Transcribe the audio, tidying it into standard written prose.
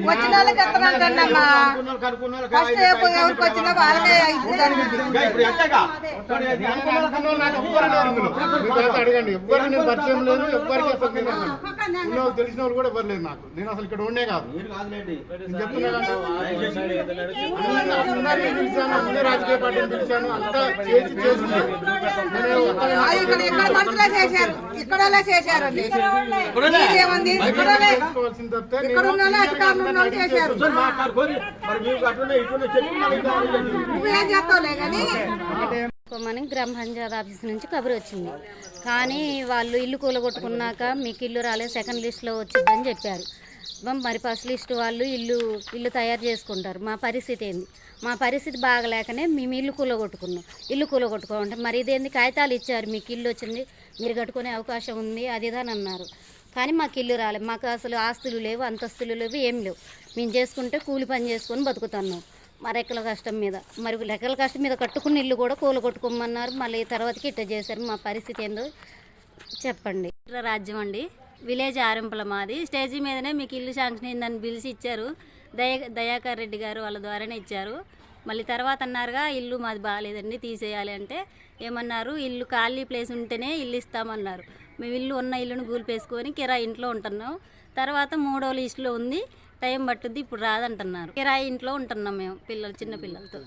వచ్చిన వాళ్ళకి ఎత్తనంటమ్మా ఫస్ట్ ఎవరికి వచ్చిన వాళ్ళకే అడగండి. ఎవ్వరు నేను పరిచయం లేదు, ఎవ్వరికి తెలిసిన వాళ్ళు కూడా ఎవరు లేదు నాకు. నేను అసలు ఇక్కడ ఉండే కాదు. పిలిచాను, అన్ని రాజకీయ పార్టీలు పిలిచాను, అంతా చేసి మనకి గ్రామ పంచాయతీ ఆఫీస్ నుంచి కబురు వచ్చింది. కానీ వాళ్ళు ఇల్లు కూలగొట్టుకున్నాక మీకు ఇల్లు రాలేదు, సెకండ్ లిస్ట్లో వచ్చిందని చెప్పారు. మరి ఫస్ట్ లిస్ట్ వాళ్ళు ఇల్లు తయారు చేసుకుంటారు. మా పరిస్థితి ఏంది? మా పరిస్థితి బాగలేకనే మేము ఇల్లు కూలగొట్టుకోమంటే మరి ఇదేంది కాగితాలు ఇచ్చారు, మీకు ఇల్లు వచ్చింది, మీరు కట్టుకునే అవకాశం ఉంది, అది ఇదని అన్నారు. కానీ మాకు ఇల్లు రాలేదు. మాకు అసలు ఆస్తులు లేవు, అంతస్తులు లేవు, ఏం లేవు. మేము చేసుకుంటే కూలి పని చేసుకొని బతుకుతున్నాం మా రెక్కల కష్టం మీద. మరి రెక్కల కష్టం మీద కట్టుకున్న ఇల్లు కూడా కూలగొట్టుకోమన్నారు. మళ్ళీ తర్వాతకి ఇట్లా చేశారు. మా పరిస్థితి ఏందో చెప్పండి. ఇట్లా రాజ్యం అండి, విలేజ్ ఆరింపుల మాది. స్టేజీ మీదనే మీకు ఇల్లు శాంక్షన్ అయిందని పిలిచి ఇచ్చారు. దయాకర్ రెడ్డి గారు వాళ్ళ ద్వారానే ఇచ్చారు. మళ్ళీ తర్వాత అన్నారుగా ఇల్లు మాది బాగాలేదండి తీసేయాలి అంటే ఏమన్నారు, ఇల్లు ఖాళీ ప్లేస్ ఉంటేనే ఇల్లు ఇస్తామన్నారు. మేము ఇల్లును గూల్పేసుకొని కిరాయి ఇంట్లో ఉంటున్నాం. తర్వాత 3వ లిస్టులో ఉంది, టైం పట్టుద్ది, ఇప్పుడు రాదంటున్నారు. కిరాయి ఇంట్లో ఉంటున్నాం మేము చిన్న పిల్లలతో.